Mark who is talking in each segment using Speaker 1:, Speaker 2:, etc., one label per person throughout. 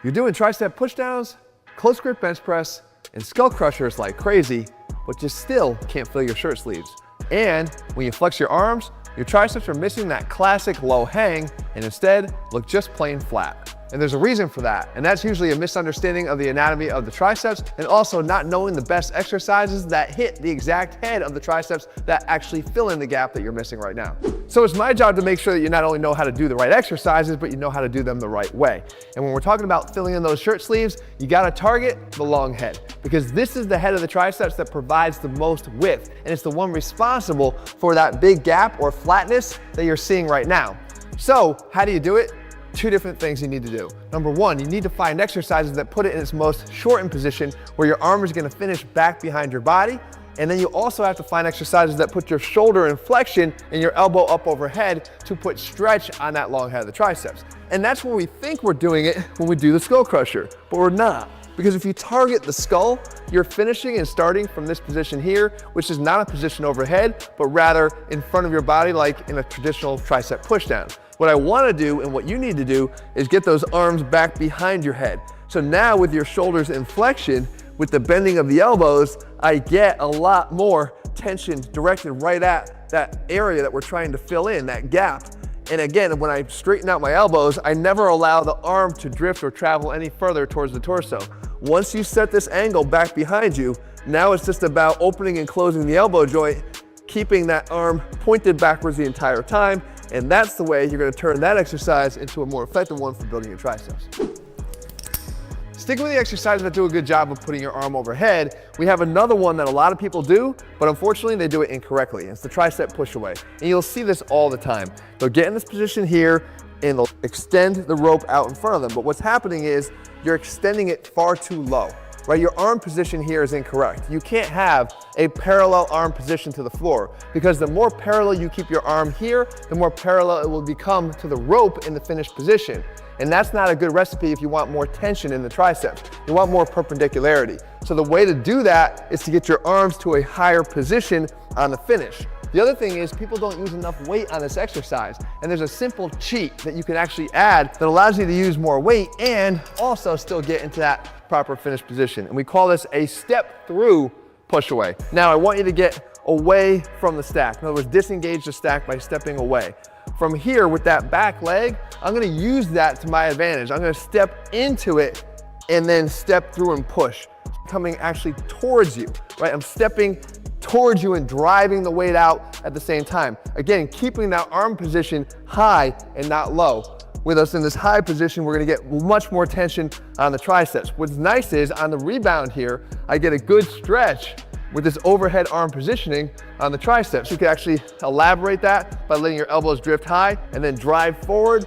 Speaker 1: You're doing tricep pushdowns, close grip bench press, and skull crushers like crazy, but you still can't feel your shirt sleeves. And when you flex your arms, your triceps are missing that classic low hang and instead look just plain flat. And there's a reason for that, and that's usually a misunderstanding of the anatomy of the triceps and also not knowing the best exercises that hit the exact head of the triceps that actually fill in the gap that you're missing right now. So it's my job to make sure that you not only know how to do the right exercises, but you know how to do them the right way. And when we're talking about filling in those shirt sleeves, you gotta target the long head, because this is the head of the triceps that provides the most width, and it's the one responsible for that big gap or flatness that you're seeing right now. So how do you do it? Two different things you need to do. Number one, you need to find exercises that put it in its most shortened position where your arm is gonna finish back behind your body. And then you also have to find exercises that put your shoulder in flexion and your elbow up overhead to put stretch on that long head of the triceps. And that's where we think we're doing it when we do the skull crusher, but we're not. Because if you target the skull, you're finishing and starting from this position here, which is not a position overhead, but rather in front of your body like in a traditional tricep pushdown. What I wanna do and what you need to do is get those arms back behind your head. So now with your shoulders in flexion, with the bending of the elbows, I get a lot more tension directed right at that area that we're trying to fill in, that gap. And again, when I straighten out my elbows, I never allow the arm to drift or travel any further towards the torso. Once you set this angle back behind you, now it's just about opening and closing the elbow joint, keeping that arm pointed backwards the entire time, and that's the way you're gonna turn that exercise into a more effective one for building your triceps. Sticking with the exercises that do a good job of putting your arm overhead, we have another one that a lot of people do, but unfortunately they do it incorrectly. It's the tricep push away. And you'll see this all the time. They'll get in this position here and they'll extend the rope out in front of them. But what's happening is you're extending it far too low, right? Your arm position here is incorrect. You can't have a parallel arm position to the floor, because the more parallel you keep your arm here, the more parallel it will become to the rope in the finished position. And that's not a good recipe if you want more tension in the triceps. You want more perpendicularity. So the way to do that is to get your arms to a higher position on the finish. The other thing is people don't use enough weight on this exercise. And there's a simple cheat that you can actually add that allows you to use more weight and also still get into that proper finish position. And we call this a step through push away. Now I want you to get away from the stack. In other words, disengage the stack by stepping away. From here with that back leg, I'm gonna use that to my advantage. I'm gonna step into it and then step through and push, coming actually towards you, right? I'm stepping towards you and driving the weight out at the same time. Again, keeping that arm position high and not low. With us in this high position, we're gonna get much more tension on the triceps. What's nice is on the rebound here, I get a good stretch with this overhead arm positioning on the triceps. You can actually elaborate that by letting your elbows drift high and then drive forward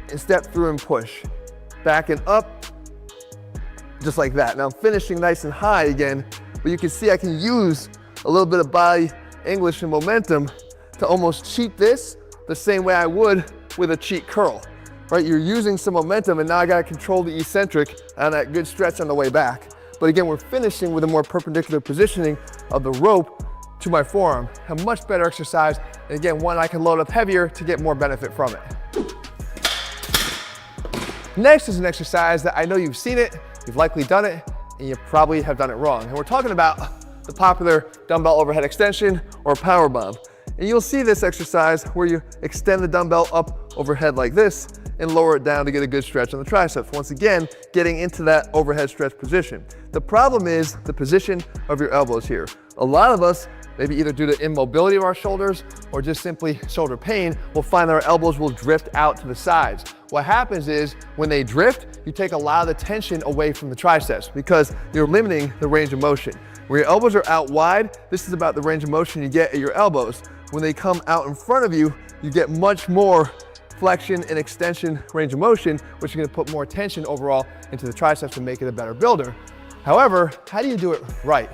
Speaker 1: and step through and push. Back and up, just like that. Now I'm finishing nice and high again, but you can see I can use a little bit of body English and momentum to almost cheat this the same way I would with a cheat curl, right? You're using some momentum and now I gotta control the eccentric on that good stretch on the way back. But again, we're finishing with a more perpendicular positioning of the rope to my forearm. A much better exercise, and again, one I can load up heavier to get more benefit from it. Next is an exercise that I know you've seen it, you've likely done it, and you probably have done it wrong. And we're talking about the popular dumbbell overhead extension or power bomb. And you'll see this exercise where you extend the dumbbell up overhead like this and lower it down to get a good stretch on the triceps. Once again, getting into that overhead stretch position. The problem is the position of your elbows here. A lot of us, maybe either due to immobility of our shoulders or just simply shoulder pain, will find that our elbows will drift out to the sides. What happens is when they drift, you take a lot of the tension away from the triceps because you're limiting the range of motion. Where your elbows are out wide, this is about the range of motion you get at your elbows. When they come out in front of you, you get much more flexion and extension range of motion, which is gonna put more tension overall into the triceps and make it a better builder. However, how do you do it right?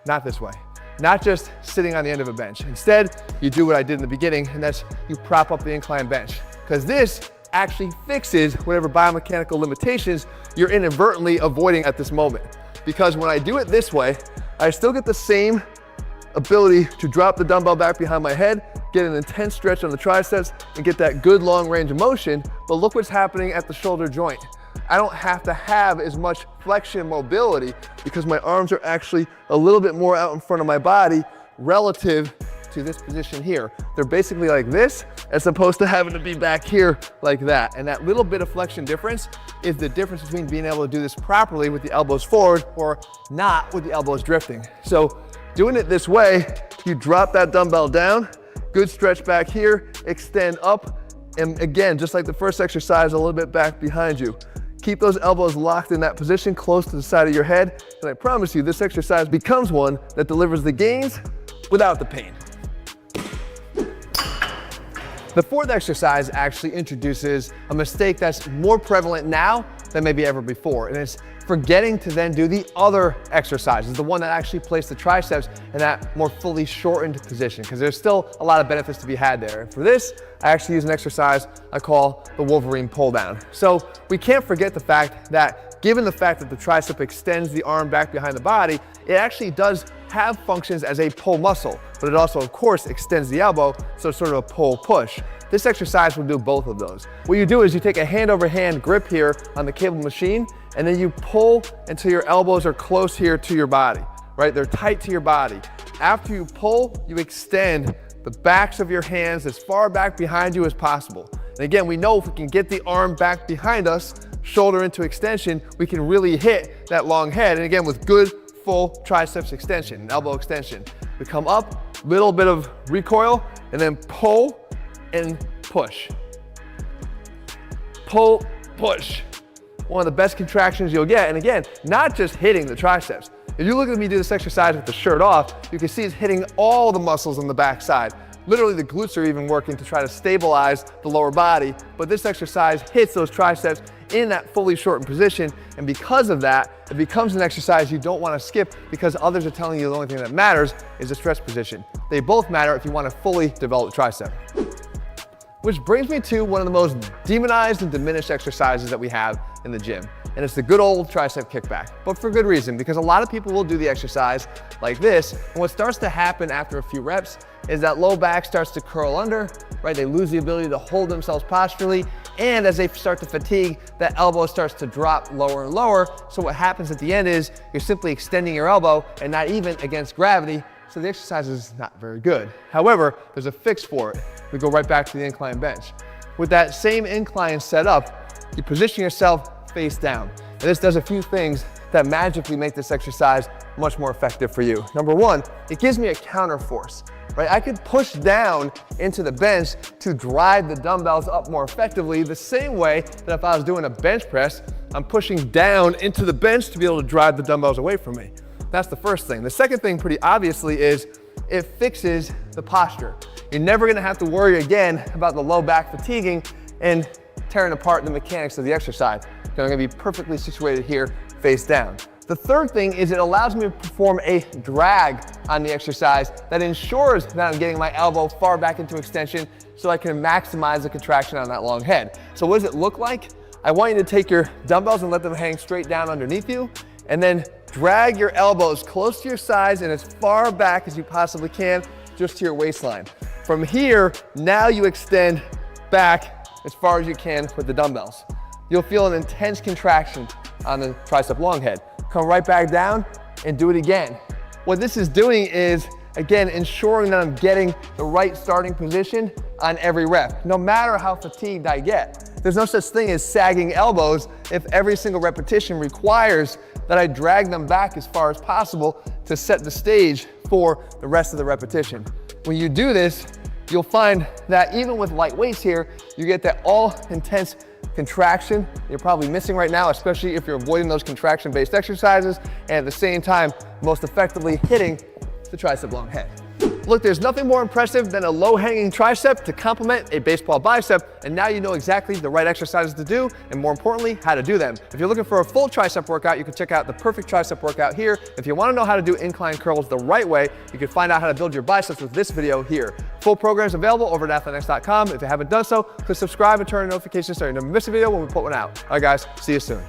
Speaker 1: Not this way. Not just sitting on the end of a bench. Instead, you do what I did in the beginning, and that's you prop up the incline bench. Because this actually fixes whatever biomechanical limitations you're inadvertently avoiding at this moment. Because when I do it this way, I still get the same ability to drop the dumbbell back behind my head, get an intense stretch on the triceps, and get that good long range of motion. But look what's happening at the shoulder joint. I don't have to have as much flexion mobility because my arms are actually a little bit more out in front of my body relative to this position here. They're basically like this as opposed to having to be back here like that. And that little bit of flexion difference is the difference between being able to do this properly with the elbows forward or not with the elbows drifting. So doing it this way, you drop that dumbbell down, good stretch back here, extend up, and again, just like the first exercise, a little bit back behind you. Keep those elbows locked in that position close to the side of your head, and I promise you this exercise becomes one that delivers the gains without the pain. The fourth exercise actually introduces a mistake that's more prevalent now than maybe ever before, and it's forgetting to then do the other exercises, the one that actually placed the triceps in that more fully shortened position, because there's still a lot of benefits to be had there. And for this, I actually use an exercise I call the Wolverine pull down. So we can't forget the fact that given the fact that the tricep extends the arm back behind the body, it actually does have functions as a pull muscle, but it also, of course, extends the elbow, so it's sort of a pull push. This exercise will do both of those. What you do is you take a hand over hand grip here on the cable machine, and then you pull until your elbows are close here to your body, right? They're tight to your body. After you pull, you extend the backs of your hands as far back behind you as possible. And again, we know if we can get the arm back behind us, shoulder into extension, we can really hit that long head. And again, with good full triceps extension, elbow extension. We come up, little bit of recoil, and then pull and push. Pull, push. One of the best contractions you'll get. And again, not just hitting the triceps. If you look at me do this exercise with the shirt off, you can see it's hitting all the muscles on the back side. Literally the glutes are even working to try to stabilize the lower body, but this exercise hits those triceps in that fully shortened position, and because of that, it becomes an exercise you don't want to skip because others are telling you the only thing that matters is the stretch position. They both matter if you want to fully develop the tricep. Which brings me to one of the most demonized and diminished exercises that we have in the gym, and it's the good old tricep kickback, but for good reason, because a lot of people will do the exercise like this, and what starts to happen after a few reps is that low back starts to curl under, right? They lose the ability to hold themselves posturally, and as they start to fatigue, that elbow starts to drop lower and lower, so what happens at the end is you're simply extending your elbow and not even against gravity, so the exercise is not very good. However, there's a fix for it. We go right back to the incline bench. With that same incline set up, you position yourself face down. And this does a few things that magically make this exercise much more effective for you. Number one, it gives me a counter force, right? I could push down into the bench to drive the dumbbells up more effectively the same way that if I was doing a bench press, I'm pushing down into the bench to be able to drive the dumbbells away from me. That's the first thing. The second thing, pretty obviously, is it fixes the posture. You're never gonna have to worry again about the low back fatiguing and tearing apart the mechanics of the exercise. You're gonna be perfectly situated here, face down. The third thing is it allows me to perform a drag on the exercise that ensures that I'm getting my elbow far back into extension so I can maximize the contraction on that long head. So what does it look like? I want you to take your dumbbells and let them hang straight down underneath you, and then drag your elbows close to your sides and as far back as you possibly can, just to your waistline. From here, now you extend back as far as you can with the dumbbells. You'll feel an intense contraction on the tricep long head. Come right back down and do it again. What this is doing is, again, ensuring that I'm getting the right starting position on every rep, no matter how fatigued I get. There's no such thing as sagging elbows if every single repetition requires that I drag them back as far as possible to set the stage for the rest of the repetition. When you do this, you'll find that even with light weights here, you get that all intense contraction you're probably missing right now, especially if you're avoiding those contraction-based exercises and at the same time, most effectively hitting the tricep long head. Look, there's nothing more impressive than a low-hanging tricep to complement a baseball bicep, and now you know exactly the right exercises to do, and more importantly, how to do them. If you're looking for a full tricep workout, you can check out the perfect tricep workout here. If you want to know how to do incline curls the right way, you can find out how to build your biceps with this video here. Full program's available over at ATHLEAN-X.com. If you haven't done so, click subscribe and turn on notifications so you never miss a video when we put one out. All right, guys, see you soon.